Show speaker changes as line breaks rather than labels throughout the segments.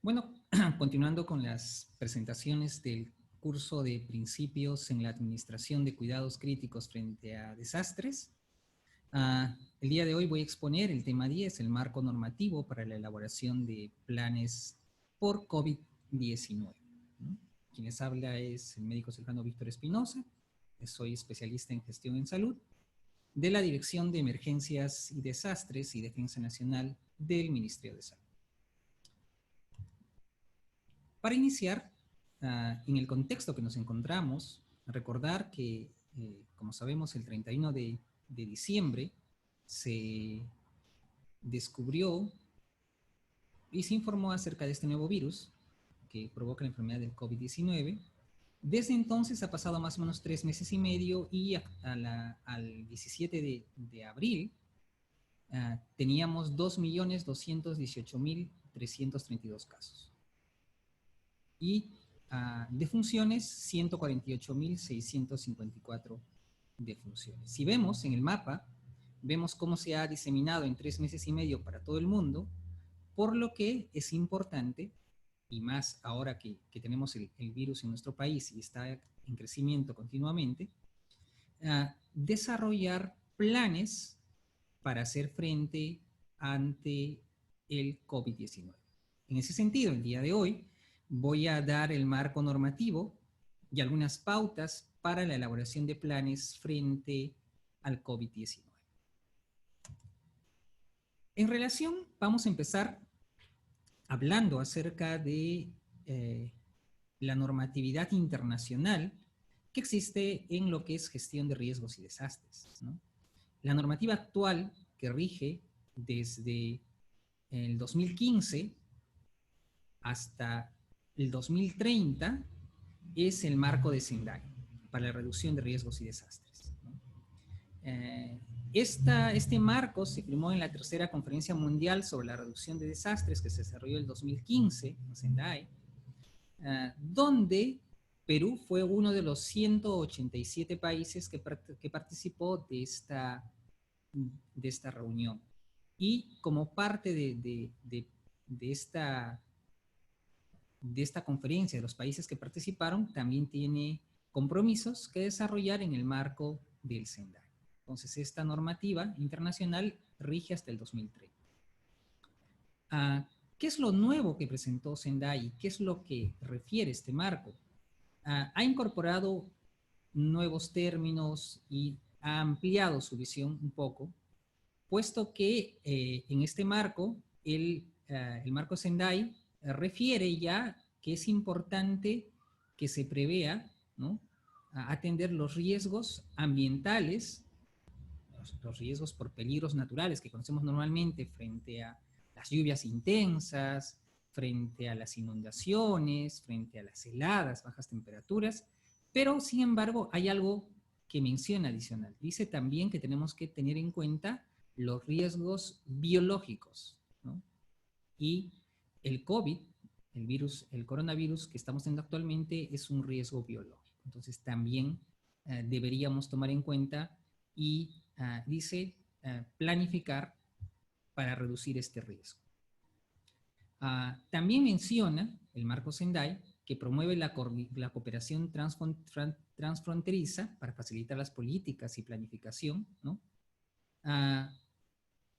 Bueno, continuando con las presentaciones del curso de Principios en la Administración de Cuidados Críticos frente a Desastres, el día de hoy voy a exponer el tema 10, el marco normativo para la elaboración de planes por COVID-19. ¿no? Quien les habla es el médico cirujano Víctor Espinosa, soy especialista en gestión en salud de la Dirección de Emergencias y Desastres y Defensa Nacional del Ministerio de Salud. Para iniciar, en el contexto que nos encontramos, recordar que, como sabemos, el 31 de diciembre se descubrió y se informó acerca de este nuevo virus que provoca la enfermedad del COVID-19. Desde entonces ha pasado más o menos 3 meses y medio y al 17 de abril teníamos 2.218.332 casos. Y defunciones, 148.654 defunciones. Si vemos en el mapa, vemos cómo se ha diseminado en 3 meses y medio para todo el mundo, por lo que es importante, y más ahora que tenemos el virus en nuestro país y está en crecimiento continuamente, desarrollar planes para hacer frente ante el COVID-19. En ese sentido, el día de hoy voy a dar el marco normativo y algunas pautas para la elaboración de planes frente al COVID-19. En relación, vamos a empezar hablando acerca de la normatividad internacional que existe en lo que es gestión de riesgos y desastres, ¿no? La normativa actual que rige desde el 2015 hasta el 2030 es el marco de Sendai para la reducción de riesgos y desastres, ¿no? Este marco se firmó en la tercera conferencia mundial sobre la reducción de desastres que se desarrolló en el 2015 en Sendai, donde Perú fue uno de los 187 países que participó de esta reunión. Y como parte de esta conferencia de los países que participaron, también tiene compromisos que desarrollar en el marco del Sendai. Entonces, esta normativa internacional rige hasta el 2030. ¿Qué es lo nuevo que presentó Sendai? ¿Qué es lo que refiere este marco? Ha incorporado nuevos términos y ha ampliado su visión un poco, puesto que en este marco, el marco Sendai refiere ya que es importante que se prevea, ¿no?, atender los riesgos ambientales, los riesgos por peligros naturales que conocemos normalmente frente a las lluvias intensas, frente a las inundaciones, frente a las heladas, bajas temperaturas, pero sin embargo hay algo que menciona adicional. Dice también que tenemos que tener en cuenta los riesgos biológicos, ¿no? Y el COVID, el coronavirus que estamos teniendo actualmente es un riesgo biológico. Entonces también deberíamos tomar en cuenta y dice planificar para reducir este riesgo. También menciona el marco Sendai que promueve la cooperación transfronteriza para facilitar las políticas y planificación, ¿no?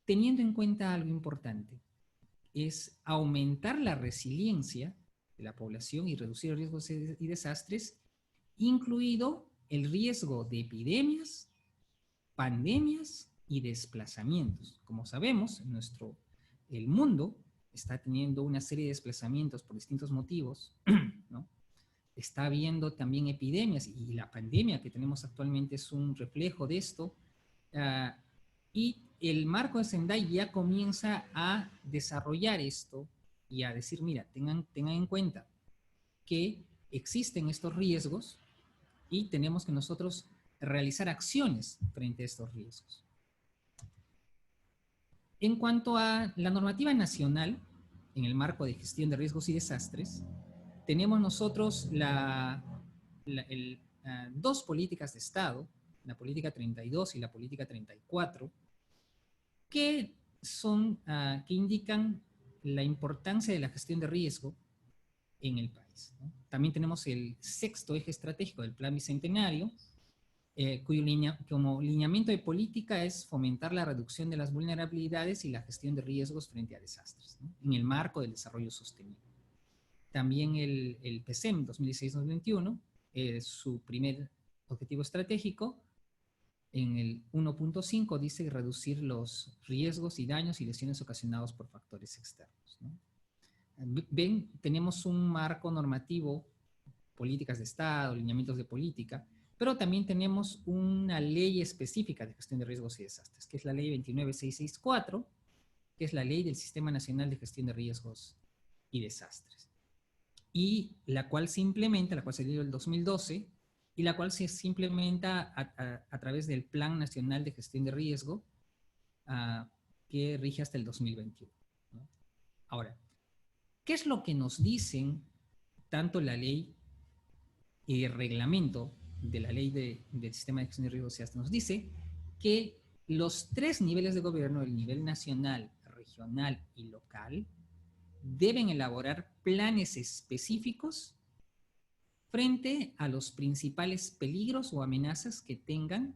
Teniendo en cuenta algo importante, es aumentar la resiliencia de la población y reducir riesgos y desastres, incluido el riesgo de epidemias, pandemias y desplazamientos. Como sabemos, el mundo está teniendo una serie de desplazamientos por distintos motivos, ¿no? Está habiendo también epidemias y la pandemia que tenemos actualmente es un reflejo de esto. Y el marco de Sendai ya comienza a desarrollar esto y a decir, mira, tengan en cuenta que existen estos riesgos y tenemos que nosotros realizar acciones frente a estos riesgos. En cuanto a la normativa nacional, en el marco de gestión de riesgos y desastres, tenemos nosotros dos políticas de Estado, la política 32 y la política 34, que indican la importancia de la gestión de riesgo en el país, ¿no? También tenemos el sexto eje estratégico del Plan Bicentenario, cuyo como lineamiento de política es fomentar la reducción de las vulnerabilidades y la gestión de riesgos frente a desastres, ¿no? En el marco del desarrollo sostenible. También el PCEM 2016-2021, su primer objetivo estratégico, en el 1.5 dice reducir los riesgos y daños y lesiones ocasionados por factores externos, ¿no? Ven, tenemos un marco normativo, políticas de Estado, lineamientos de política, pero también tenemos una ley específica de gestión de riesgos y desastres, que es la ley 29664, que es la ley del Sistema Nacional de Gestión de Riesgos y Desastres, y la cual se implementa, la cual se dio en el 2012, y la cual se implementa a través del Plan Nacional de Gestión de Riesgo, que rige hasta el 2021, ¿no? Ahora, ¿qué es lo que nos dicen tanto la ley y el reglamento de la ley del sistema de gestión de riesgos y desastres? Nos dice que los tres niveles de gobierno, el nivel nacional, regional y local, deben elaborar planes específicos frente a los principales peligros o amenazas que tengan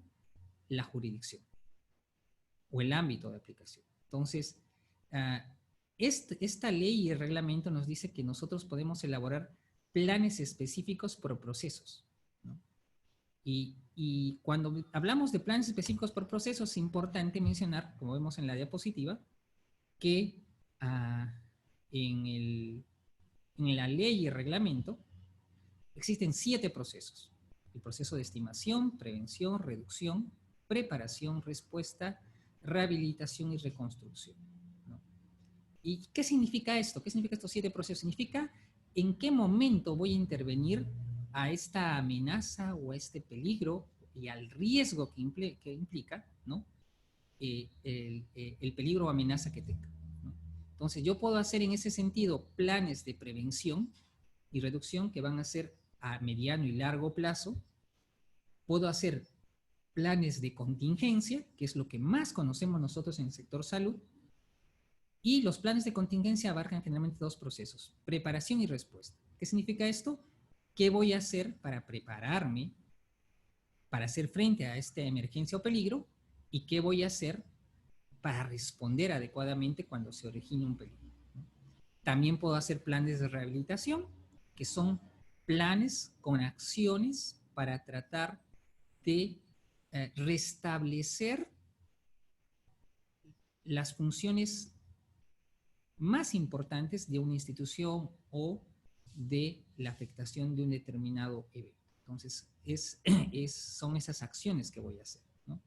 la jurisdicción o el ámbito de aplicación. Entonces, esta ley y el reglamento nos dice que nosotros podemos elaborar planes específicos por procesos, ¿no? Y cuando hablamos de planes específicos por procesos, es importante mencionar, como vemos en la diapositiva, que en la ley y el reglamento existen 7 procesos. El proceso de estimación, prevención, reducción, preparación, respuesta, rehabilitación y reconstrucción, ¿no? ¿Y qué significa esto? ¿Qué significa estos 7 procesos? Significa en qué momento voy a intervenir a esta amenaza o a este peligro y al riesgo que implica, ¿no? El peligro o amenaza que tenga, ¿no? Entonces yo puedo hacer en ese sentido planes de prevención y reducción que van a ser a mediano y largo plazo. Puedo hacer planes de contingencia, que es lo que más conocemos nosotros en el sector salud, y los planes de contingencia abarcan generalmente 2 procesos, preparación y respuesta. ¿Qué significa esto? ¿Qué voy a hacer para prepararme para hacer frente a esta emergencia o peligro? ¿Y qué voy a hacer para responder adecuadamente cuando se origine un peligro? También puedo hacer planes de rehabilitación, que son planes con acciones para tratar de restablecer las funciones más importantes de una institución o de la afectación de un determinado evento. Entonces, son esas acciones que voy a hacer, ¿no?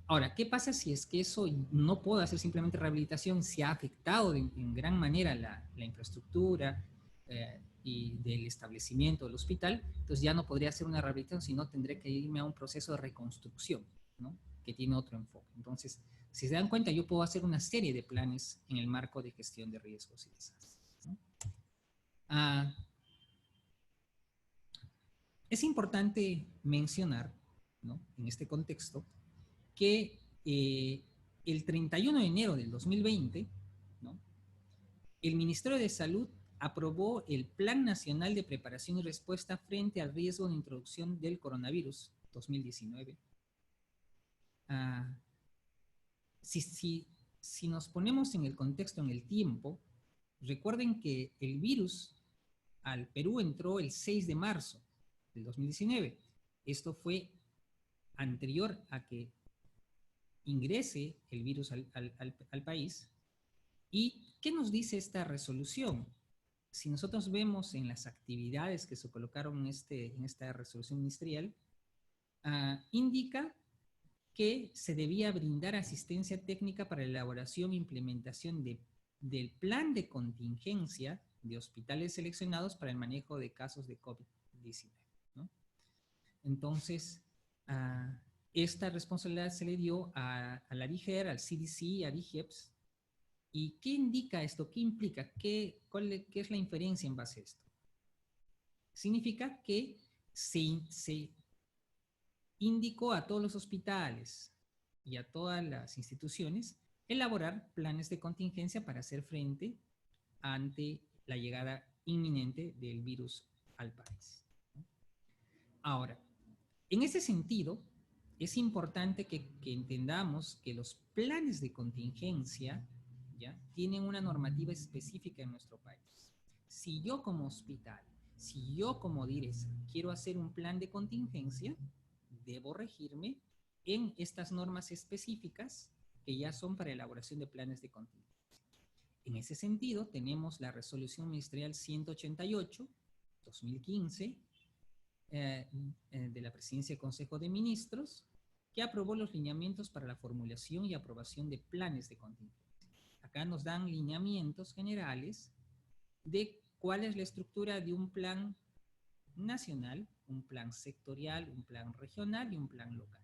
Ahora, ¿qué pasa si es que eso no puedo hacer simplemente rehabilitación? Se ha afectado en gran manera la infraestructura y del establecimiento del hospital, entonces ya no podría hacer una rehabilitación, sino tendré que irme a un proceso de reconstrucción, ¿no? Que tiene otro enfoque. Entonces, si se dan cuenta, yo puedo hacer una serie de planes en el marco de gestión de riesgos y desastres, ¿no? Es importante mencionar, ¿no?, en este contexto, que el 31 de enero del 2020, ¿no?, el Ministerio de Salud aprobó el Plan Nacional de Preparación y Respuesta frente al riesgo de introducción del coronavirus 2019. Si nos ponemos en el contexto, en el tiempo, recuerden que el virus al Perú entró el 6 de marzo del 2019. Esto fue anterior a que ingrese el virus al país. ¿Y qué nos dice esta resolución? Si nosotros vemos en las actividades que se colocaron en esta resolución ministerial, indica que se debía brindar asistencia técnica para la elaboración e implementación del plan de contingencia de hospitales seleccionados para el manejo de casos de COVID-19, ¿no? Entonces, esta responsabilidad se le dio a la DIGER, al CDC, a DIGEPS. ¿Y qué indica esto? ¿Qué implica? ¿Qué es la inferencia en base a esto? Significa que se indicó a todos los hospitales y a todas las instituciones elaborar planes de contingencia para hacer frente ante la llegada inminente del virus al país. Ahora, en ese sentido, es importante que entendamos que los planes de contingencia, ¿ya?, tienen una normativa específica en nuestro país. Si yo como hospital, si yo como DIRESA quiero hacer un plan de contingencia, debo regirme en estas normas específicas que ya son para elaboración de planes de contingencia. En ese sentido, tenemos la Resolución Ministerial 188/2015 de la Presidencia del Consejo de Ministros, que aprobó los lineamientos para la formulación y aprobación de planes de contingencia. Acá nos dan lineamientos generales de cuál es la estructura de un plan nacional, un plan sectorial, un plan regional y un plan local.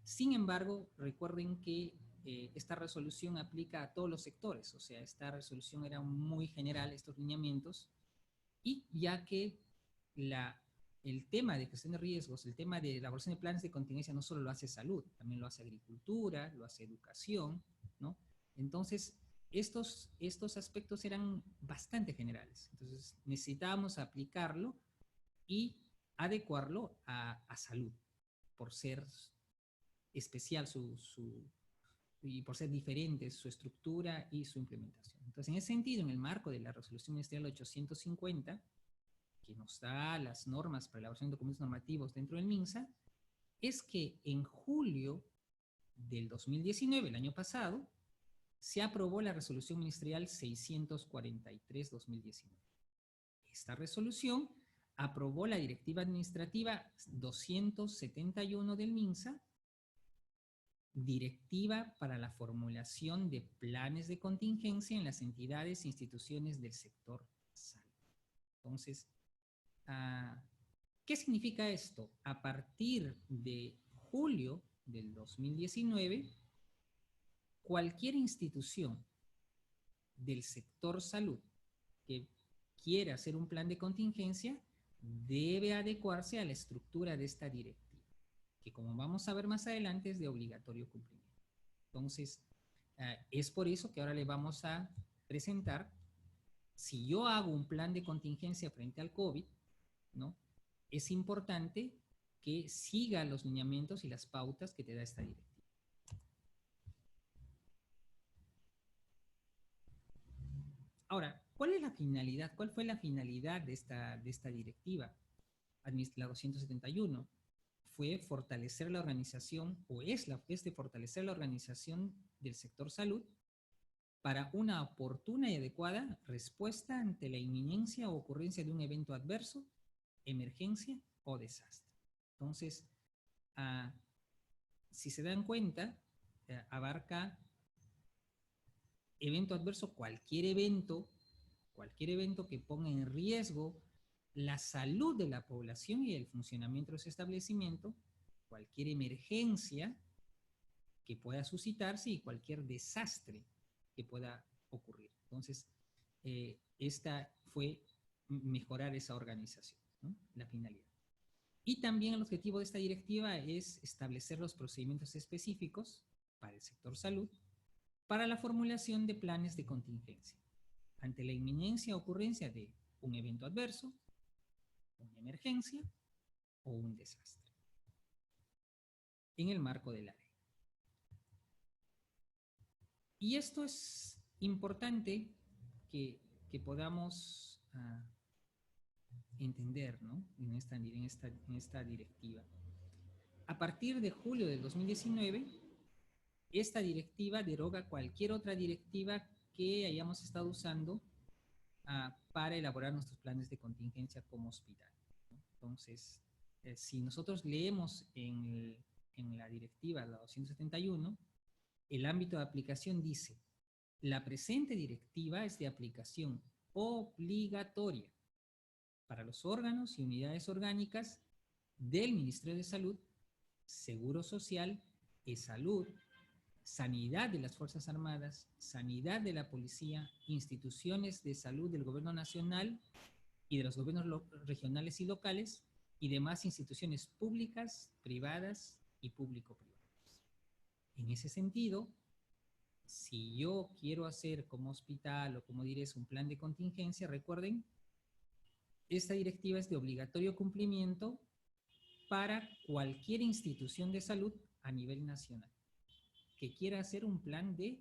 Sin embargo, recuerden que esta resolución aplica a todos los sectores, o sea, esta resolución era muy general, estos lineamientos, y ya que el tema de gestión de riesgos, el tema de elaboración de planes de contingencia no solo lo hace salud, también lo hace agricultura, lo hace educación, ¿no? Entonces, estos aspectos eran bastante generales. Entonces, necesitábamos aplicarlo y adecuarlo a salud, por ser especial y por ser diferente su estructura y su implementación. Entonces, en ese sentido, en el marco de la Resolución Ministerial 850, que nos da las normas para la elaboración de documentos normativos dentro del MINSA, es que en julio del 2019, el año pasado, se aprobó la Resolución Ministerial 643/2019. Esta resolución aprobó la Directiva Administrativa 271 del MINSA, Directiva para la formulación de planes de contingencia en las entidades e instituciones del sector salud. Entonces, ¿qué significa esto? A partir de julio del 2019, cualquier institución del sector salud que quiera hacer un plan de contingencia debe adecuarse a la estructura de esta directiva, que como vamos a ver más adelante es de obligatorio cumplimiento. Entonces, es por eso que ahora le vamos a presentar, si yo hago un plan de contingencia frente al COVID, ¿no?, es importante que siga los lineamientos y las pautas que te da esta directiva. Ahora, ¿cuál es la finalidad? ¿Cuál fue la finalidad de esta directiva? La 271 fue fortalecer la organización, o es de fortalecer la organización del sector salud para una oportuna y adecuada respuesta ante la inminencia o ocurrencia de un evento adverso, emergencia o desastre. Entonces, si se dan cuenta, abarca evento adverso, cualquier evento que ponga en riesgo la salud de la población y el funcionamiento de ese establecimiento, cualquier emergencia que pueda suscitarse y cualquier desastre que pueda ocurrir. Entonces, esta fue mejorar esa organización, ¿no?, la finalidad. Y también el objetivo de esta directiva es establecer los procedimientos específicos para el sector salud para la formulación de planes de contingencia ante la inminencia o ocurrencia de un evento adverso, una emergencia o un desastre en el marco de la ley. Y esto es importante que podamos entender, ¿no?, en esta directiva. A partir de julio del 2019, esta directiva deroga cualquier otra directiva que hayamos estado usando para elaborar nuestros planes de contingencia como hospital, ¿no? Entonces, si nosotros leemos en la directiva, la 271, el ámbito de aplicación dice: la presente directiva es de aplicación obligatoria para los órganos y unidades orgánicas del Ministerio de Salud, Seguro Social, E-Salud, Sanidad de las Fuerzas Armadas, Sanidad de la Policía, instituciones de salud del Gobierno Nacional y de los gobiernos regionales y locales, y demás instituciones públicas, privadas y público-privadas. En ese sentido, Si yo quiero hacer como hospital o como diré un plan de contingencia, recuerden, esta directiva es de obligatorio cumplimiento para cualquier institución de salud a nivel nacional que quiera hacer un plan de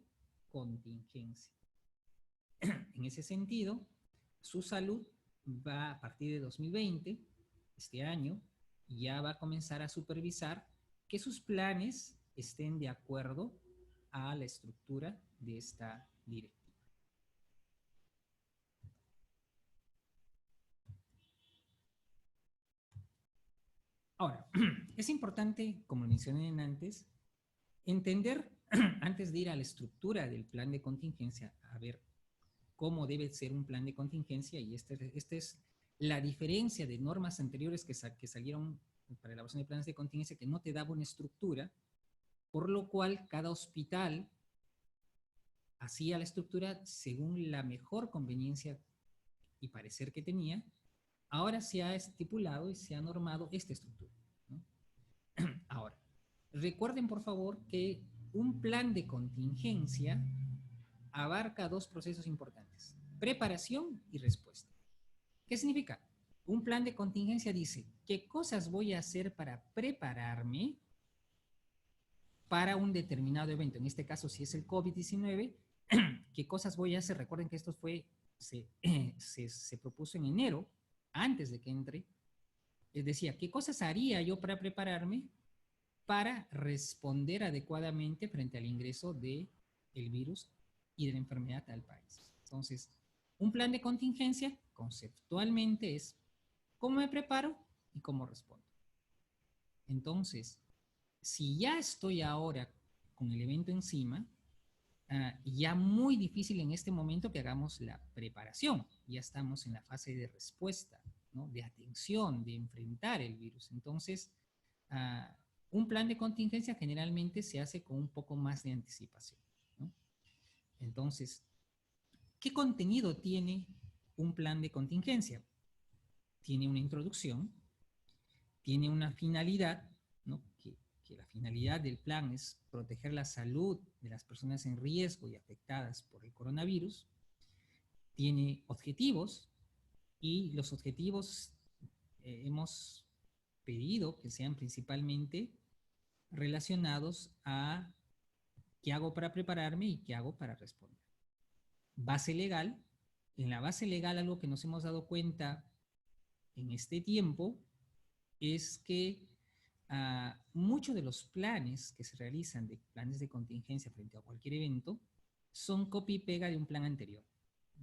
contingencia. En ese sentido, su salud va a partir de 2020, este año, ya va a comenzar a supervisar que sus planes estén de acuerdo a la estructura de esta directiva. Ahora, es importante, como mencioné antes, entender antes de ir a la estructura del plan de contingencia, a ver cómo debe ser un plan de contingencia, y esta es la diferencia de normas anteriores que salieron para la elaboración de planes de contingencia, que no te daba una estructura, por lo cual cada hospital hacía la estructura según la mejor conveniencia y parecer que tenía. Ahora se ha estipulado y se ha normado esta estructura, ¿no? Ahora, recuerden por favor que un plan de contingencia abarca dos procesos importantes: preparación y respuesta. ¿Qué significa? Un plan de contingencia dice qué cosas voy a hacer para prepararme para un determinado evento. En este caso, si es el COVID-19, ¿qué cosas voy a hacer? Recuerden que esto se propuso en enero, antes de que entre. Les decía, ¿qué cosas haría yo para prepararme para responder adecuadamente frente al ingreso del virus y de la enfermedad al país? Entonces, un plan de contingencia conceptualmente es cómo me preparo y cómo respondo. Entonces, si ya estoy ahora con el evento encima, ya muy difícil en este momento que hagamos la preparación. Ya estamos en la fase de respuesta, ¿no? De atención, de enfrentar el virus. Entonces, uh, un plan de contingencia generalmente se hace con un poco más de anticipación, ¿no? Entonces, ¿qué contenido tiene un plan de contingencia? Tiene una introducción, tiene una finalidad, ¿no? Que la finalidad del plan es proteger la salud de las personas en riesgo y afectadas por el coronavirus. Tiene objetivos, y los objetivos hemos pedido que sean principalmente relacionados a qué hago para prepararme y qué hago para responder. Base legal. En la base legal, algo que nos hemos dado cuenta en este tiempo es que muchos de los planes que se realizan, de planes de contingencia frente a cualquier evento, son copia y pega de un plan anterior.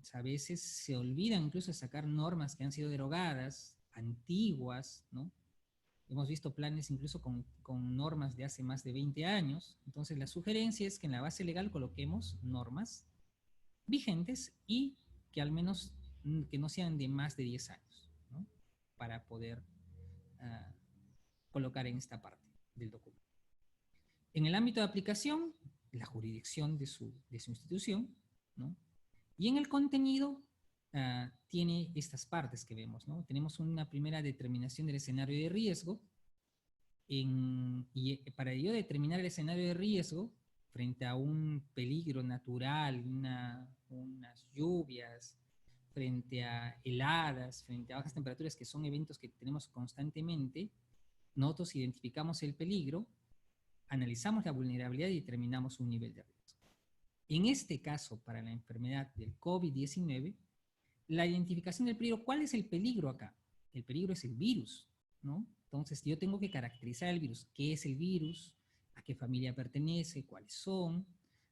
O sea, a veces se olvidan incluso de sacar normas que han sido derogadas, antiguas, ¿no? Hemos visto planes incluso con normas de hace más de 20 años. Entonces, la sugerencia es que en la base legal coloquemos normas vigentes y que al menos que no sean de más de 10 años, ¿no? Para poder colocar en esta parte del documento. En el ámbito de aplicación, la jurisdicción de su institución, ¿no? Y en el contenido tiene estas partes que vemos, ¿no? Tenemos una primera determinación del escenario de riesgo, y para ello determinar el escenario de riesgo frente a un peligro natural, unas lluvias, frente a heladas, frente a bajas temperaturas, que son eventos que tenemos constantemente, nosotros identificamos el peligro, analizamos la vulnerabilidad y determinamos un nivel de riesgo. En este caso, para la enfermedad del COVID-19, la identificación del peligro, ¿cuál es el peligro acá? El peligro es el virus, ¿no? Entonces, yo tengo que caracterizar el virus. ¿Qué es el virus? ¿A qué familia pertenece? ¿Cuáles son?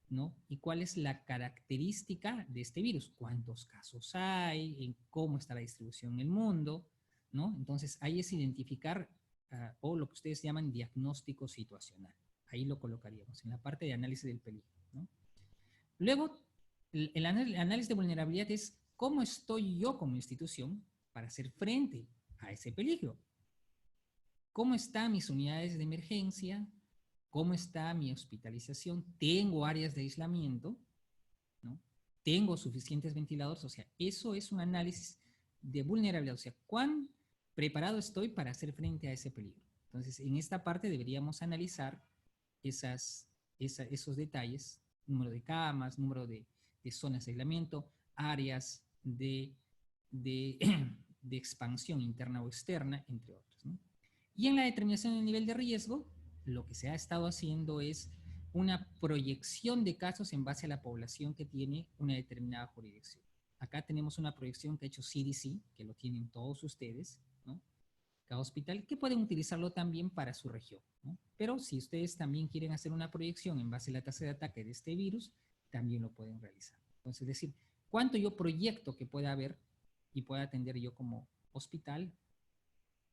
¿No? ¿Y cuál es la característica de este virus? ¿Cuántos casos hay? ¿En cómo está la distribución en el mundo? ¿No? Entonces, ahí es identificar, o lo que ustedes llaman diagnóstico situacional. Ahí lo colocaríamos, en la parte de análisis del peligro, ¿no? Luego, el análisis de vulnerabilidad es cómo estoy yo como institución para hacer frente a ese peligro. ¿Cómo están mis unidades de emergencia? ¿Cómo está mi hospitalización? ¿Tengo áreas de aislamiento? ¿No? ¿Tengo suficientes ventiladores? O sea, eso es un análisis de vulnerabilidad. O sea, ¿cuán preparado estoy para hacer frente a ese peligro? Entonces, en esta parte deberíamos analizar esos detalles número de camas, número de zonas de aislamiento, áreas de, de expansión interna o externa, entre otros, ¿no? Y en la determinación del nivel de riesgo, lo que se ha estado haciendo es una proyección de casos en base a la población que tiene una determinada jurisdicción. Acá tenemos una proyección que ha hecho CDC, que lo tienen todos ustedes, ¿no? Cada hospital, que pueden utilizarlo también para su región, ¿no? Pero si ustedes también quieren hacer una proyección en base a la tasa de ataque de este virus, también lo pueden realizar. Entonces, es decir, ¿cuánto yo proyecto que pueda haber y pueda atender yo como hospital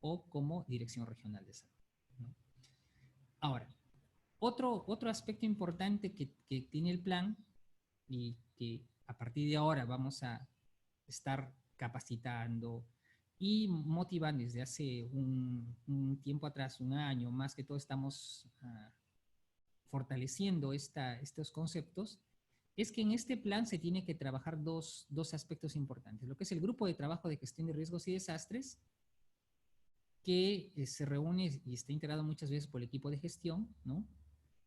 o como dirección regional de salud, ¿no? Ahora, otro aspecto importante que tiene el plan y que a partir de ahora vamos a estar capacitando y motivando desde hace un tiempo atrás, un año, más que todo estamos fortaleciendo estos conceptos, es que en este plan se tiene que trabajar dos aspectos importantes. Lo que es el grupo de trabajo de gestión de riesgos y desastres, que se reúne y está integrado muchas veces por el equipo de gestión, ¿no?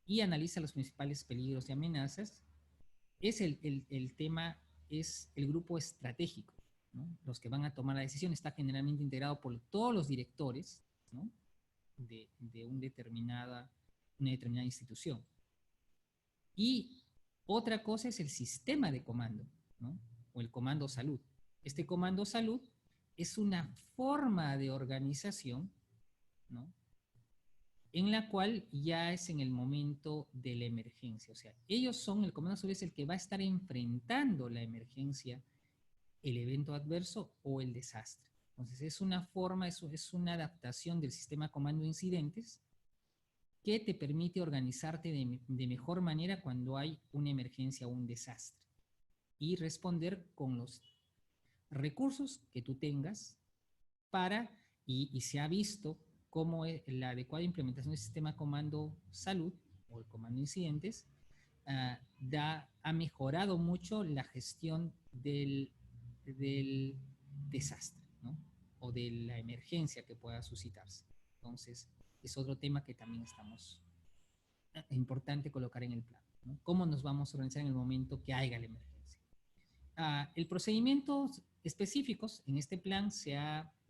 Y analiza los principales peligros y amenazas. Es el tema, es el grupo estratégico, ¿no? Los que van a tomar la decisión está generalmente integrado por todos los directores, ¿no? de una determinada institución. Y otra cosa es el sistema de comando, ¿no? O el comando salud. Este comando salud es una forma de organización, ¿no? En la cual ya es en el momento de la emergencia. O sea, ellos son, el comando salud es el que va a estar enfrentando la emergencia, el evento adverso o el desastre. Entonces, es una forma, es una adaptación del sistema comando de incidentes que te permite organizarte de mejor manera cuando hay una emergencia o un desastre y responder con los recursos que tú tengas para, y se ha visto cómo la adecuada implementación del sistema comando salud o el comando incidentes ha mejorado mucho la gestión del desastre, ¿no? O de la emergencia que pueda suscitarse. Entonces, es otro tema que también estamos importante colocar en el plan, ¿no? ¿Cómo nos vamos a organizar en el momento que haya la emergencia? El procedimientos específicos en este plan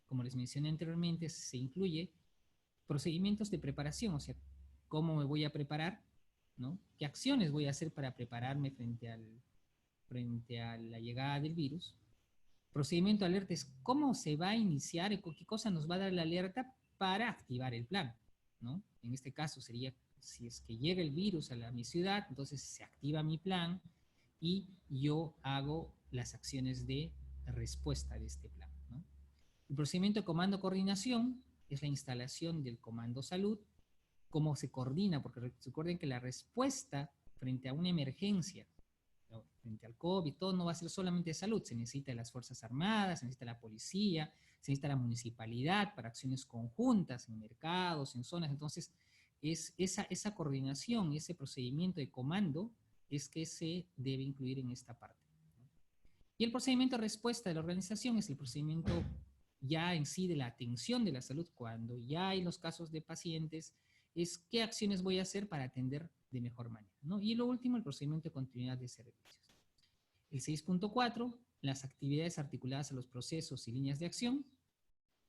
como les mencioné anteriormente, se incluye procedimientos de preparación, o sea, cómo me voy a preparar, ¿no? ¿Qué acciones voy a hacer para prepararme frente a la llegada del virus? Procedimiento de alerta es cómo se va a iniciar y qué cosa nos va a dar la alerta para activar el plan, ¿no? En este caso sería, si es que llega el virus a mi ciudad, entonces se activa mi plan y yo hago las acciones de respuesta de este plan, ¿no? El procedimiento de comando coordinación es la instalación del comando salud, cómo se coordina, porque recuerden que la respuesta frente a una emergencia, ¿no? Frente al COVID, todo no va a ser solamente de salud, se necesita de las Fuerzas Armadas, se necesita la policía, se necesita la municipalidad para acciones conjuntas en mercados, en zonas. Entonces, es esa coordinación, ese procedimiento de comando es que se debe incluir en esta parte, ¿no? Y el procedimiento de respuesta de la organización es el procedimiento ya en sí de la atención de la salud cuando ya hay los casos de pacientes, es qué acciones voy a hacer para atender de mejor manera, ¿no? Y lo último, el procedimiento de continuidad de servicios. El 6.4, las actividades articuladas a los procesos y líneas de acción.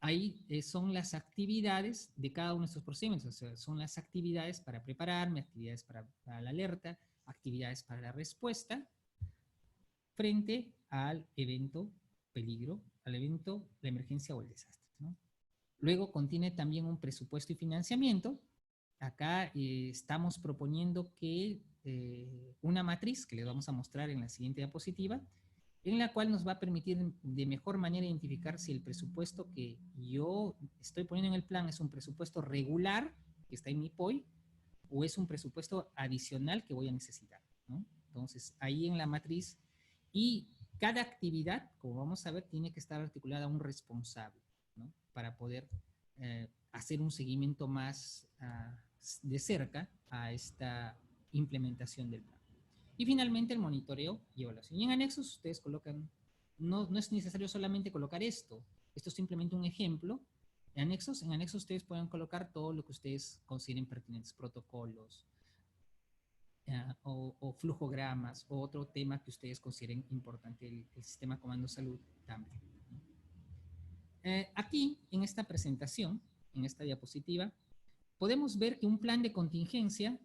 Ahí son las actividades de cada uno de estos procedimientos, o sea, son las actividades para prepararme, actividades para la alerta, actividades para la respuesta frente al evento peligro, al evento, la emergencia o el desastre, ¿no? Luego contiene también un presupuesto y financiamiento. Acá estamos proponiendo que una matriz que les vamos a mostrar en la siguiente diapositiva, en la cual nos va a permitir de mejor manera identificar si el presupuesto que yo estoy poniendo en el plan es un presupuesto regular que está en mi POI o es un presupuesto adicional que voy a necesitar, ¿no? Entonces, ahí en la matriz, y cada actividad, como vamos a ver, tiene que estar articulada a un responsable, ¿no? Para poder hacer un seguimiento más de cerca a esta implementación del plan. Y finalmente el monitoreo y evaluación. Y en anexos ustedes colocan, no es necesario solamente colocar esto es simplemente un ejemplo. En anexos ustedes pueden colocar todo lo que ustedes consideren pertinentes, protocolos, o flujogramas, o otro tema que ustedes consideren importante, el sistema Comando Salud también. Aquí, en esta presentación, en esta diapositiva, podemos ver que un plan de contingencia,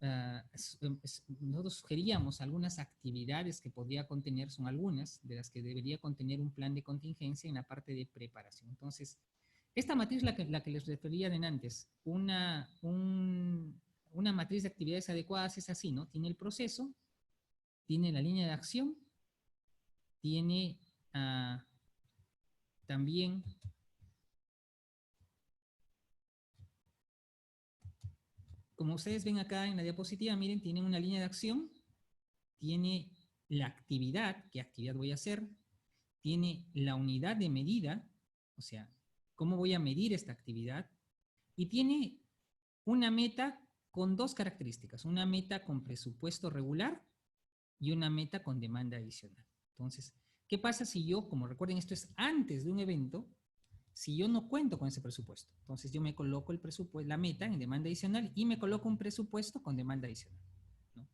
nosotros sugeríamos algunas actividades que podría contener, son algunas de las que debería contener un plan de contingencia en la parte de preparación. Entonces, esta matriz, la que les refería de antes, una matriz de actividades adecuadas es así, ¿no? Tiene el proceso, tiene la línea de acción, tiene también como ustedes ven acá en la diapositiva, miren, tiene una línea de acción, tiene la actividad, qué actividad voy a hacer, tiene la unidad de medida, o sea, cómo voy a medir esta actividad, y tiene una meta con dos características, una meta con presupuesto regular y una meta con demanda adicional. Entonces, ¿qué pasa si yo, como recuerden, esto es antes de un evento, si yo no cuento con ese presupuesto? Entonces yo me coloco el presupuesto, la meta en demanda adicional y me coloco un presupuesto con demanda adicional, ¿no?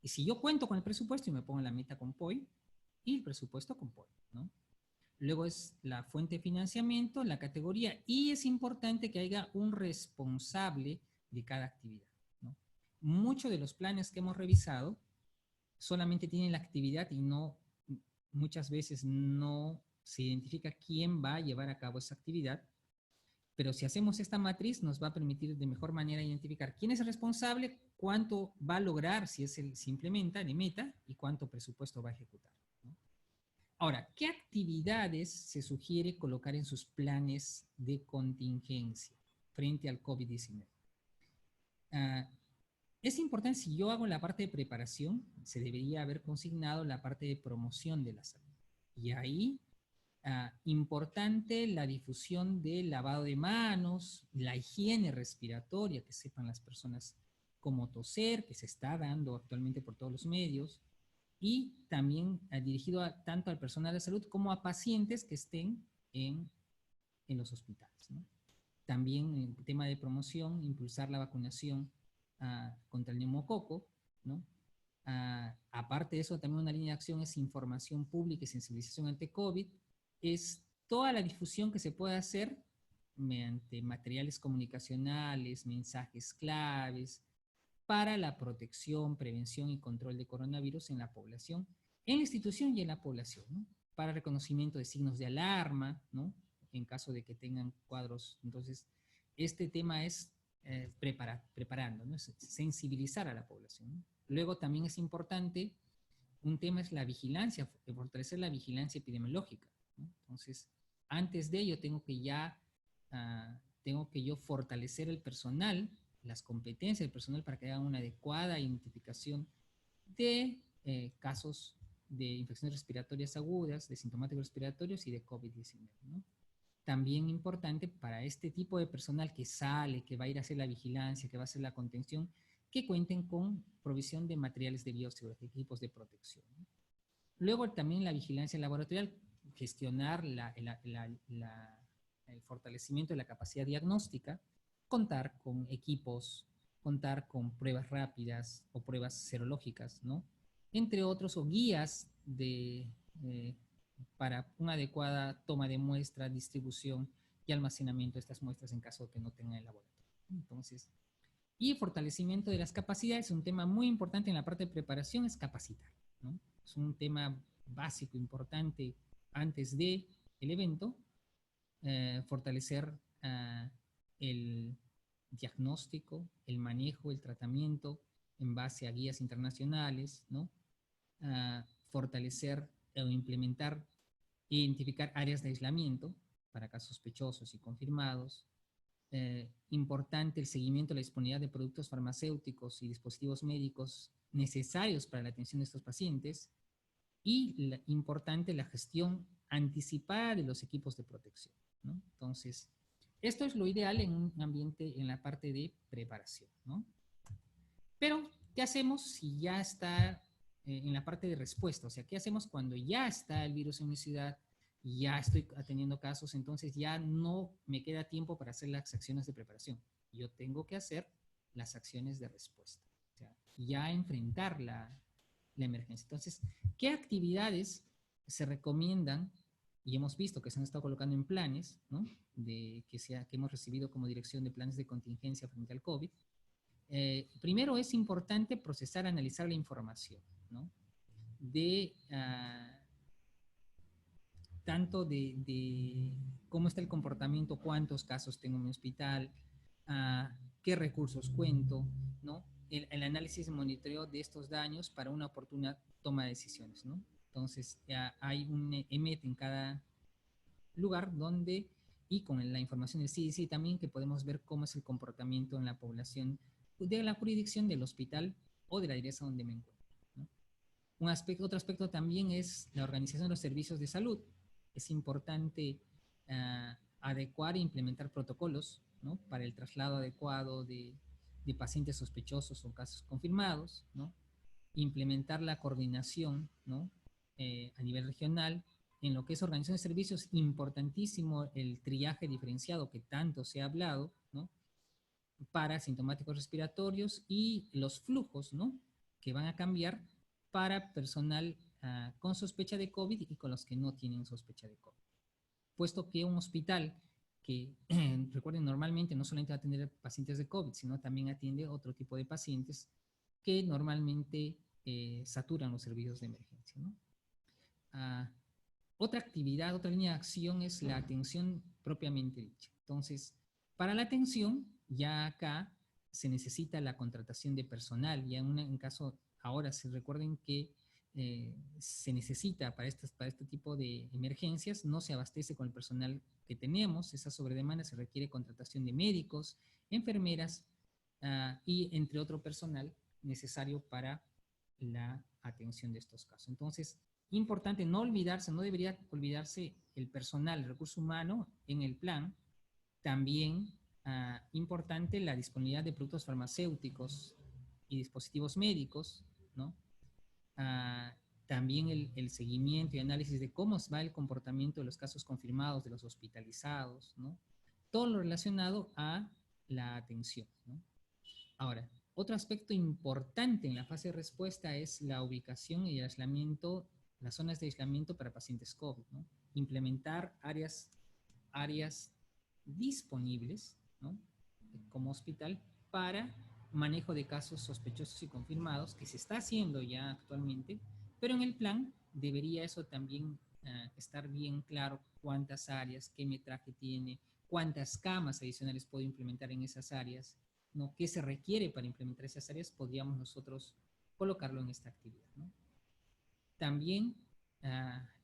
Y si yo cuento con el presupuesto y me pongo la meta con POI y el presupuesto con POI, ¿no? Luego es la fuente de financiamiento, la categoría, y es importante que haya un responsable de cada actividad, ¿no? Muchos de los planes que hemos revisado solamente tienen la actividad y no, muchas veces no se identifica quién va a llevar a cabo esa actividad, pero si hacemos esta matriz nos va a permitir de mejor manera identificar quién es el responsable, cuánto va a lograr si se implementa de meta y cuánto presupuesto va a ejecutar, ¿no? Ahora, ¿qué actividades se sugiere colocar en sus planes de contingencia frente al COVID-19? Es importante, si yo hago la parte de preparación, se debería haber consignado la parte de promoción de la salud. Y ahí, importante la difusión del lavado de manos, la higiene respiratoria, que sepan las personas cómo toser, que se está dando actualmente por todos los medios, y también dirigido tanto al personal de salud como a pacientes que estén en los hospitales, ¿no? También en el tema de promoción, impulsar la vacunación contra el neumococo, ¿no? Aparte de eso, también una línea de acción es información pública y sensibilización ante COVID, es toda la difusión que se puede hacer mediante materiales comunicacionales, mensajes claves, para la protección, prevención y control de coronavirus en la población, en la institución y en la población, ¿no? Para reconocimiento de signos de alarma, ¿no? En caso de que tengan cuadros. Entonces, este tema es preparando, ¿no? Es sensibilizar a la población, ¿no? Luego también es importante, un tema es la vigilancia, fortalecer la vigilancia epidemiológica, ¿no? Entonces, antes de ello tengo que yo fortalecer el personal, las competencias del personal para que hagan una adecuada identificación de casos de infecciones respiratorias agudas, de sintomáticos respiratorios y de COVID-19, ¿no? También importante para este tipo de personal que sale, que va a ir a hacer la vigilancia, que va a hacer la contención, que cuenten con provisión de materiales de bioseguridad, equipos de protección, ¿no? Luego también la vigilancia laboratorial, gestionar el fortalecimiento de la capacidad diagnóstica, contar con equipos, contar con pruebas rápidas o pruebas serológicas, ¿no? Entre otros, o guías para una adecuada toma de muestra, distribución y almacenamiento de estas muestras en caso de que no tengan el laboratorio. Entonces, y fortalecimiento de las capacidades, un tema muy importante en la parte de preparación es capacitar, ¿no? Es un tema básico, importante antes del evento, fortalecer el diagnóstico, el manejo, el tratamiento en base a guías internacionales, ¿no? Fortalecer o implementar e identificar áreas de aislamiento para casos sospechosos y confirmados. Importante el seguimiento de la disponibilidad de productos farmacéuticos y dispositivos médicos necesarios para la atención de estos pacientes, y importante la gestión anticipada de los equipos de protección, ¿no? Entonces, esto es lo ideal en un ambiente, en la parte de preparación, ¿no? Pero, ¿qué hacemos si ya está en la parte de respuesta? O sea, ¿qué hacemos cuando ya está el virus en mi ciudad, ya estoy atendiendo casos, entonces ya no me queda tiempo para hacer las acciones de preparación? Yo tengo que hacer las acciones de respuesta. O sea, ya enfrentar la emergencia. Entonces, ¿qué actividades se recomiendan? Y hemos visto que se han estado colocando en planes, ¿no? Que hemos recibido como dirección de planes de contingencia frente al COVID. Primero es importante procesar, analizar la información, ¿no? Tanto de cómo está el comportamiento, cuántos casos tengo en mi hospital, qué recursos cuento, ¿no? El análisis y monitoreo de estos daños para una oportuna toma de decisiones, ¿no? Entonces, hay un EMET en cada lugar donde, y con la información del CDC también, que podemos ver cómo es el comportamiento en la población de la jurisdicción del hospital o de la dirección donde me encuentro, ¿no? Otro aspecto también es la organización de los servicios de salud. Es importante adecuar e implementar protocolos, ¿no? Para el traslado adecuado de pacientes sospechosos o casos confirmados, ¿no? Implementar la coordinación, ¿no? A nivel regional. En lo que es organización de servicios, importantísimo el triaje diferenciado que tanto se ha hablado, ¿no? Para sintomáticos respiratorios y los flujos, ¿no? Que van a cambiar para personal con sospecha de COVID y con los que no tienen sospecha de COVID. Puesto que un hospital que, recuerden, normalmente no solamente va a atender pacientes de COVID, sino también atiende otro tipo de pacientes que normalmente saturan los servicios de emergencia, ¿no? Otra actividad, otra línea de acción es la atención propiamente dicha. Entonces, para la atención, ya acá se necesita la contratación de personal. Ya en caso, ahora se recuerden que se necesita para este tipo de emergencias, no se abastece con el personal que tenemos, esa sobredemanda se requiere contratación de médicos, enfermeras y entre otro personal necesario para la atención de estos casos. Entonces, importante no olvidarse, no debería olvidarse el personal, el recurso humano en el plan. También importante la disponibilidad de productos farmacéuticos y dispositivos médicos, ¿no? También el seguimiento y análisis de cómo va el comportamiento de los casos confirmados, de los hospitalizados, ¿no? Todo lo relacionado a la atención, ¿no? Ahora, otro aspecto importante en la fase de respuesta es la ubicación y el aislamiento, las zonas de aislamiento para pacientes COVID, ¿no? Implementar áreas disponibles, ¿no? Como hospital para manejo de casos sospechosos y confirmados, que se está haciendo ya actualmente, pero en el plan debería eso también estar bien claro: cuántas áreas, qué metraje tiene, cuántas camas adicionales puedo implementar en esas áreas, ¿no? ¿Qué se requiere para implementar esas áreas? Podríamos nosotros colocarlo en esta actividad, ¿no? También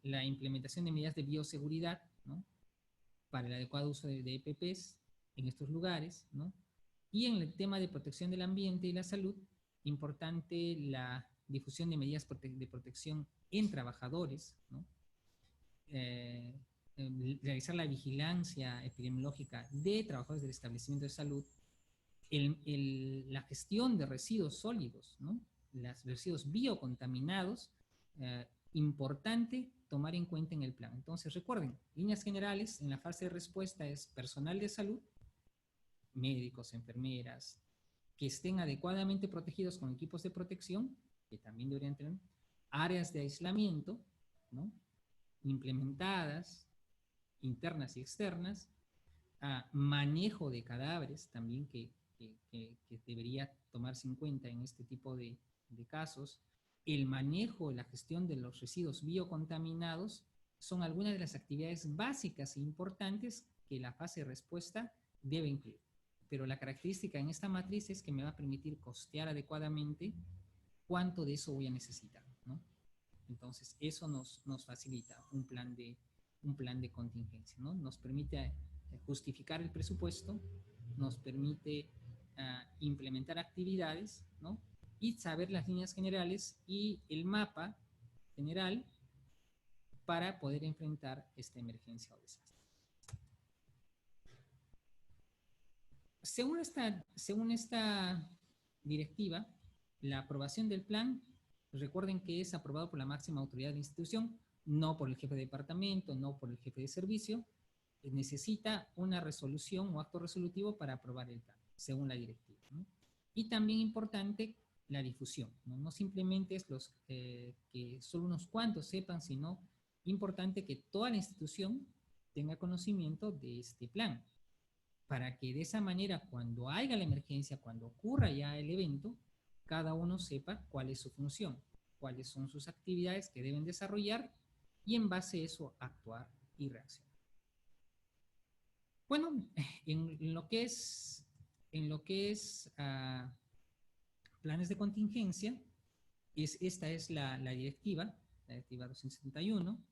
la implementación de medidas de bioseguridad, ¿no? Para el adecuado uso de EPPs en estos lugares, ¿no? Y en el tema de protección del ambiente y la salud, importante la difusión de medidas de protección en trabajadores, ¿no? Realizar la vigilancia epidemiológica de trabajadores del establecimiento de salud, la gestión de residuos sólidos, ¿no? Los residuos biocontaminados, importante tomar en cuenta en el plan. Entonces, recuerden, líneas generales, en la fase de respuesta es personal de salud, médicos, enfermeras, que estén adecuadamente protegidos con equipos de protección, que también deberían tener, áreas de aislamiento, ¿no? Implementadas, internas y externas, manejo de cadáveres también que debería tomarse en cuenta en este tipo de casos, el manejo, la gestión de los residuos biocontaminados, son algunas de las actividades básicas e importantes que la fase de respuesta debe incluir. Pero la característica en esta matriz es que me va a permitir costear adecuadamente cuánto de eso voy a necesitar, ¿no? Entonces, eso nos facilita un plan de contingencia, ¿no? Nos permite justificar el presupuesto, nos permite implementar actividades, ¿no? Y saber las líneas generales y el mapa general para poder enfrentar esta emergencia o desastre. Según esta directiva, la aprobación del plan, recuerden que es aprobado por la máxima autoridad de la institución, no por el jefe de departamento, no por el jefe de servicio. Necesita una resolución o acto resolutivo para aprobar el plan, según la directiva, ¿no? Y también importante la difusión, ¿no? No simplemente es que solo unos cuantos sepan, sino importante que toda la institución tenga conocimiento de este plan, para que de esa manera, cuando haya la emergencia, cuando ocurra ya el evento, cada uno sepa cuál es su función, cuáles son sus actividades que deben desarrollar y en base a eso actuar y reaccionar. Bueno, en lo que es, planes de contingencia, esta es la directiva 271,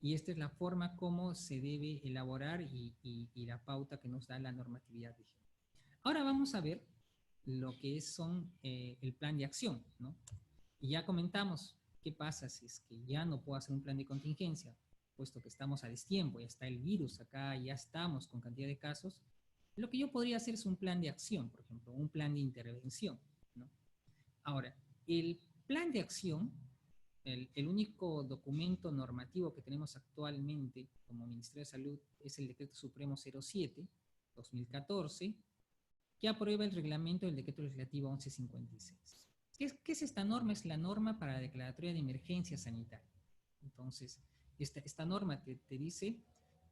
y esta es la forma como se debe elaborar y la pauta que nos da la normatividad vigente. Ahora vamos a ver lo que son el plan de acción, ¿no? Y ya comentamos qué pasa si es que ya no puedo hacer un plan de contingencia, puesto que estamos a destiempo, ya está el virus acá, ya estamos con cantidad de casos. Lo que yo podría hacer es un plan de acción, por ejemplo, un plan de intervención, ¿no? Ahora, el plan de acción, el único documento normativo que tenemos actualmente como Ministerio de Salud es el Decreto Supremo 07-2014, que aprueba el reglamento del Decreto Legislativo 1156. ¿Qué es esta norma? Es la norma para la declaratoria de emergencia sanitaria. Entonces, esta norma te dice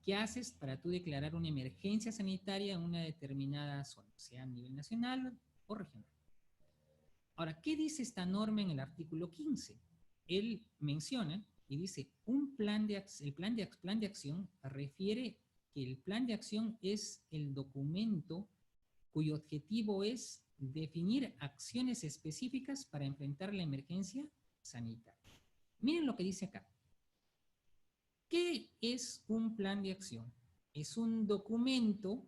qué haces para tú declarar una emergencia sanitaria en una determinada zona, sea a nivel nacional o regional. Ahora, ¿qué dice esta norma en el artículo 15? Él menciona y dice, el plan de acción refiere que el plan de acción es el documento cuyo objetivo es definir acciones específicas para enfrentar la emergencia sanitaria. Miren lo que dice acá. ¿Qué es un plan de acción? Es un documento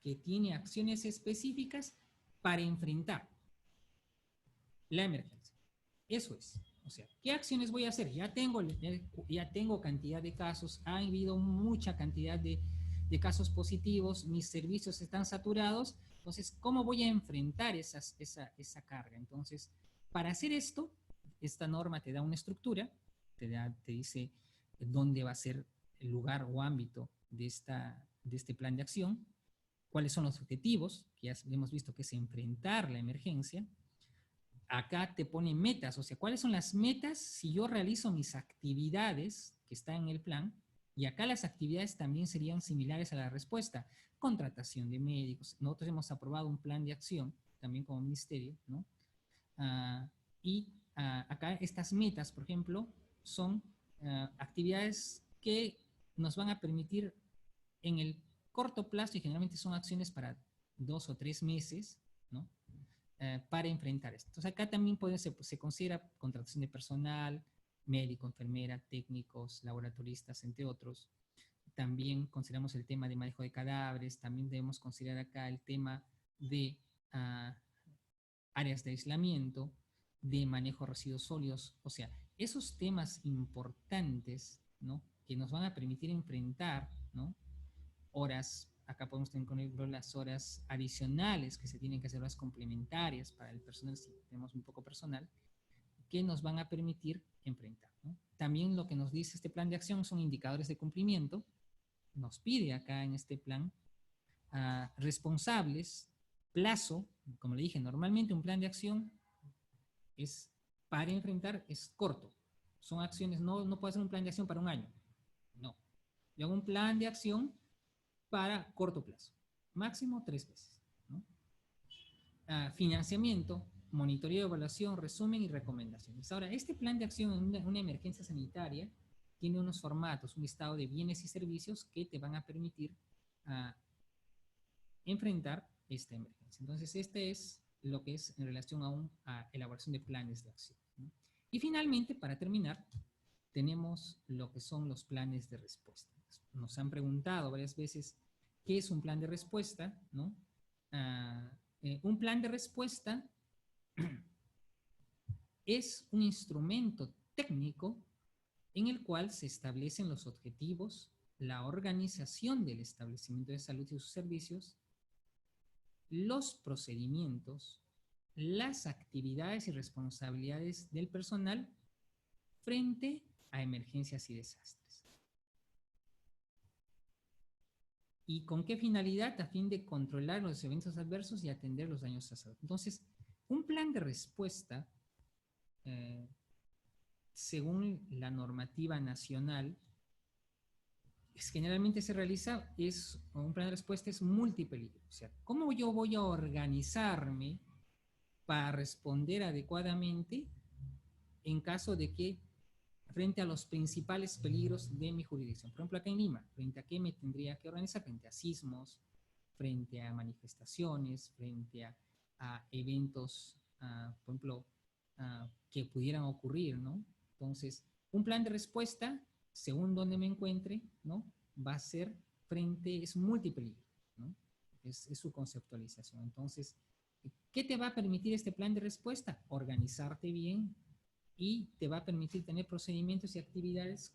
que tiene acciones específicas para enfrentar la emergencia. Eso es. O sea, ¿qué acciones voy a hacer? Ya tengo cantidad de casos, ha habido mucha cantidad de casos positivos, mis servicios están saturados, entonces, ¿cómo voy a enfrentar esa carga? Entonces, para hacer esto, esta norma te da una estructura, te dice dónde va a ser el lugar o ámbito de este plan de acción, cuáles son los objetivos, que ya hemos visto que es enfrentar la emergencia. Acá te pone metas, o sea, ¿cuáles son las metas si yo realizo mis actividades que están en el plan? Y acá las actividades también serían similares a la respuesta. Contratación de médicos. Nosotros hemos aprobado un plan de acción, también como ministerio, ¿no? Acá estas metas, por ejemplo, son actividades que nos van a permitir en el corto plazo, y generalmente son acciones para 2 o 3 meses, ¿no? Para enfrentar esto. Entonces acá también se considera contratación de personal, médico, enfermera, técnicos, laboratoristas, entre otros. También consideramos el tema de manejo de cadáveres, también debemos considerar acá el tema de áreas de aislamiento, de manejo de residuos sólidos, o sea, esos temas importantes, ¿no? Que nos van a permitir enfrentar, ¿no? Horas, acá podemos tener las horas adicionales que se tienen que hacer, horas complementarias para el personal, si tenemos un poco personal, que nos van a permitir enfrentar, ¿no? También lo que nos dice este plan de acción son indicadores de cumplimiento. Nos pide acá en este plan responsables, plazo, como le dije, normalmente un plan de acción es para enfrentar, es corto. Son acciones, no puedo hacer un plan de acción para un año. No. Yo hago un plan de acción para corto plazo. Máximo 3 meses, ¿no? Financiamiento, monitoreo, evaluación, resumen y recomendaciones. Ahora, este plan de acción en una emergencia sanitaria tiene unos formatos, un listado de bienes y servicios que te van a permitir enfrentar esta emergencia. Entonces, este es lo que es en relación a elaboración de planes de acción, ¿no? Y finalmente, para terminar, tenemos lo que son los planes de respuesta. Nos han preguntado varias veces qué es un plan de respuesta, ¿no? Un plan de respuesta es un instrumento técnico en el cual se establecen los objetivos, la organización del establecimiento de salud y sus servicios, los procedimientos, las actividades y responsabilidades del personal frente a emergencias y desastres. ¿Y con qué finalidad? A fin de controlar los eventos adversos y atender los daños a salud. Entonces, Un plan de respuesta, eh, según la normativa nacional, generalmente se realiza, un plan de respuesta es multipeligro. O sea, ¿cómo yo voy a organizarme para responder adecuadamente en caso de que frente a los principales peligros de mi jurisdicción? Por ejemplo, acá en Lima, ¿frente a qué me tendría que organizar? Frente a sismos, frente a manifestaciones, frente a eventos, por ejemplo, que pudieran ocurrir, ¿no? Entonces, un plan de respuesta, según donde me encuentre, ¿no? Va a ser es multipeligro, ¿no? Es su conceptualización. Entonces, ¿qué te va a permitir este plan de respuesta? Organizarte bien y te va a permitir tener procedimientos y actividades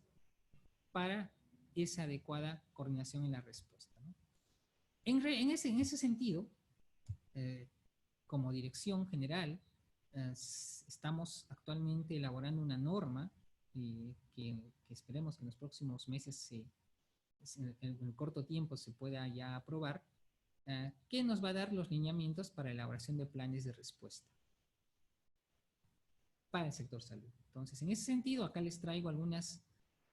para esa adecuada coordinación en la respuesta, ¿no? En ese sentido, eh, como dirección general, estamos actualmente elaborando una norma que esperemos que en los próximos meses, en el corto tiempo, se pueda ya aprobar, que nos va a dar los lineamientos para elaboración de planes de respuesta para el sector salud. Entonces, en ese sentido, acá les traigo algunas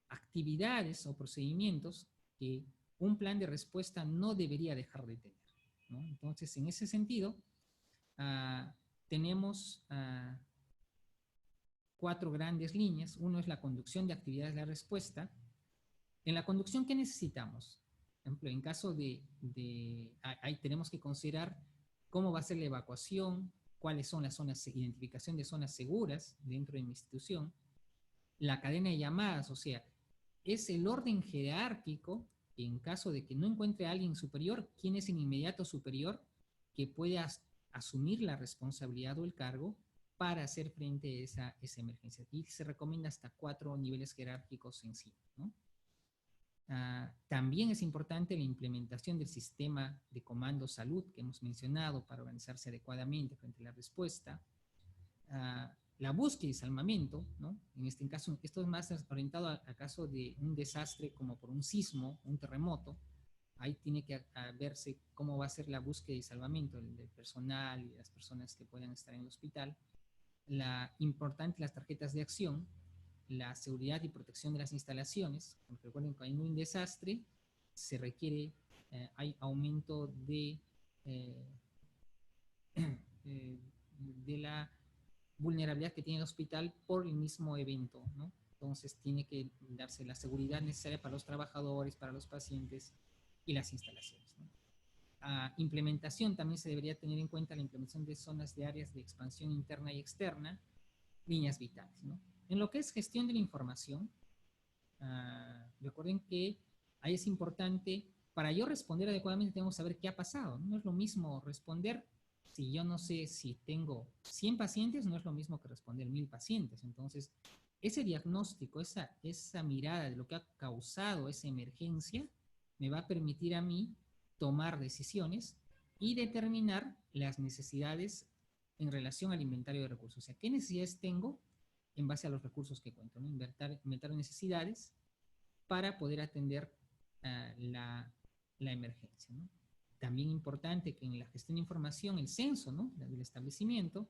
actividades o procedimientos que un plan de respuesta no debería dejar de tener, ¿no? Entonces, en ese sentido, tenemos 4 grandes líneas. Uno es la conducción de actividades de la respuesta. En la conducción, ¿qué necesitamos? Por ejemplo, en caso ahí tenemos que considerar cómo va a ser la evacuación, cuáles son las zonas, identificación de zonas seguras dentro de mi institución, la cadena de llamadas, o sea, es el orden jerárquico, en caso de que no encuentre a alguien superior, quién es el inmediato superior que pueda asumir la responsabilidad o el cargo para hacer frente a esa emergencia. Y se recomienda hasta 4 niveles jerárquicos en sí, ¿no? También es importante la implementación del sistema de comando salud que hemos mencionado para organizarse adecuadamente frente a la respuesta. La búsqueda y salvamento, ¿no? En este caso, esto es más orientado a caso de un desastre como por un sismo, un terremoto. Ahí tiene que verse cómo va a ser la búsqueda y salvamento del personal y de las personas que puedan estar en el hospital. Importante las tarjetas de acción, la seguridad y protección de las instalaciones. Porque recuerden que en un desastre se requiere, hay aumento de la vulnerabilidad que tiene el hospital por el mismo evento, ¿no? Entonces tiene que darse la seguridad necesaria para los trabajadores, para los pacientes y las instalaciones, ¿no? Implementación, también se debería tener en cuenta la implementación de zonas de áreas de expansión interna y externa, líneas vitales, ¿no? En lo que es gestión de la información, recuerden que ahí es importante, para yo responder adecuadamente tengo que saber qué ha pasado, ¿no? No es lo mismo responder si yo no sé si tengo 100 pacientes, no es lo mismo que responder 1000 pacientes. Entonces, ese diagnóstico, esa mirada de lo que ha causado esa emergencia, me va a permitir a mí tomar decisiones y determinar las necesidades en relación al inventario de recursos. O sea, ¿qué necesidades tengo en base a los recursos que cuento, ¿no? Inventar necesidades para poder atender la emergencia, ¿no? También importante que en la gestión de información, el censo, ¿no? Del establecimiento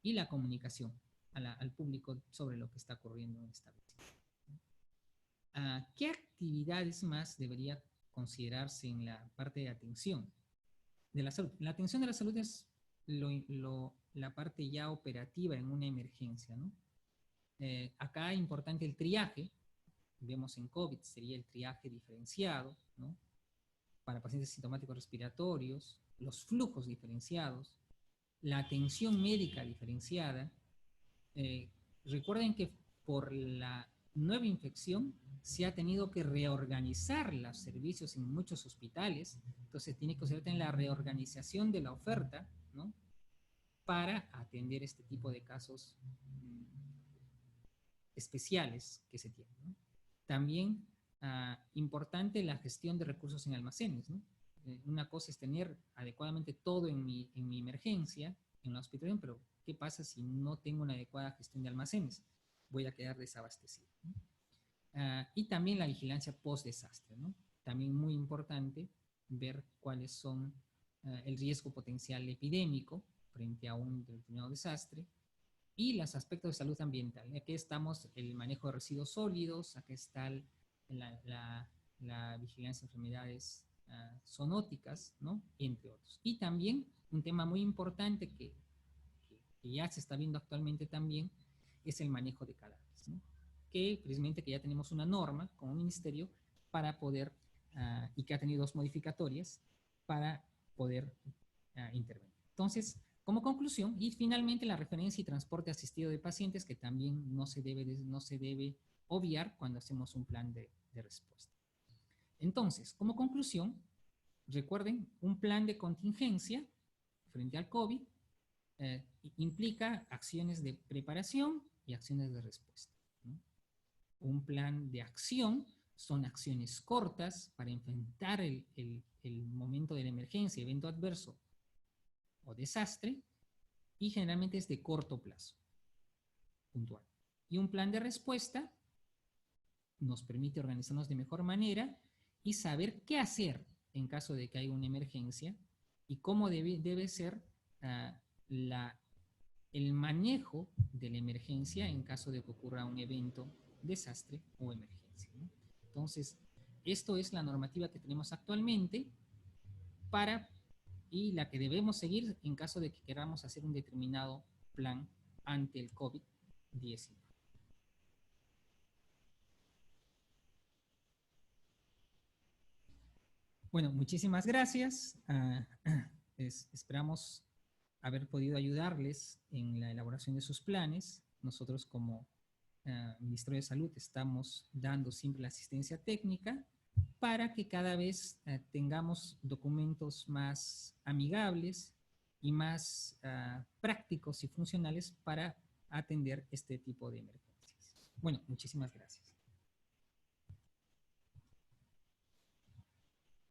y la comunicación al público sobre lo que está ocurriendo en el establecimiento. ¿Qué actividades más debería considerarse en la parte de atención de la salud? La atención de la salud es la parte ya operativa en una emergencia, ¿no? Acá es importante el triaje. Vemos en COVID, sería el triaje diferenciado, ¿no? Para pacientes sintomáticos respiratorios, los flujos diferenciados, la atención médica diferenciada. Recuerden que por la nueva infección se ha tenido que reorganizar los servicios en muchos hospitales, entonces tiene que ser en la reorganización de la oferta, ¿no? Para atender este tipo de casos especiales que se tienen, ¿no? También importante la gestión de recursos en almacenes, ¿no? Una cosa es tener adecuadamente todo en mi emergencia, en la hospitalización, pero ¿qué pasa si no tengo una adecuada gestión de almacenes? Voy a quedar desabastecido, ¿no? Y también la vigilancia post-desastre, ¿no? También muy importante ver cuáles son el riesgo potencial epidémico, frente a un determinado desastre, y los aspectos de salud ambiental. Aquí estamos el manejo de residuos sólidos, aquí está la vigilancia de enfermedades zoonóticas, ¿no? Entre otros. Y también un tema muy importante que ya se está viendo actualmente también es el manejo de cadáveres, ¿no? Que precisamente que ya tenemos una norma con un ministerio para poder, y que ha tenido 2 modificatorias para poder intervenir. Entonces, como conclusión, y finalmente la referencia y transporte asistido de pacientes, que también no se debe obviar cuando hacemos un plan de respuesta. Entonces, como conclusión, recuerden, un plan de contingencia frente al COVID implica acciones de preparación y acciones de respuesta, ¿no? Un plan de acción son acciones cortas para enfrentar el momento de la emergencia, evento adverso o desastre, y generalmente es de corto plazo, puntual. Y un plan de respuesta nos permite organizarnos de mejor manera y saber qué hacer en caso de que haya una emergencia y cómo debe ser el manejo de la emergencia en caso de que ocurra un evento, desastre o emergencia, ¿no? Entonces, esto es la normativa que tenemos actualmente para y la que debemos seguir en caso de que queramos hacer un determinado plan ante el COVID-19. Bueno, muchísimas gracias. Esperamos haber podido ayudarles en la elaboración de sus planes. Nosotros como Ministerio de Salud estamos dando siempre la asistencia técnica para que cada vez tengamos documentos más amigables y más prácticos y funcionales para atender este tipo de emergencias. Bueno, muchísimas gracias.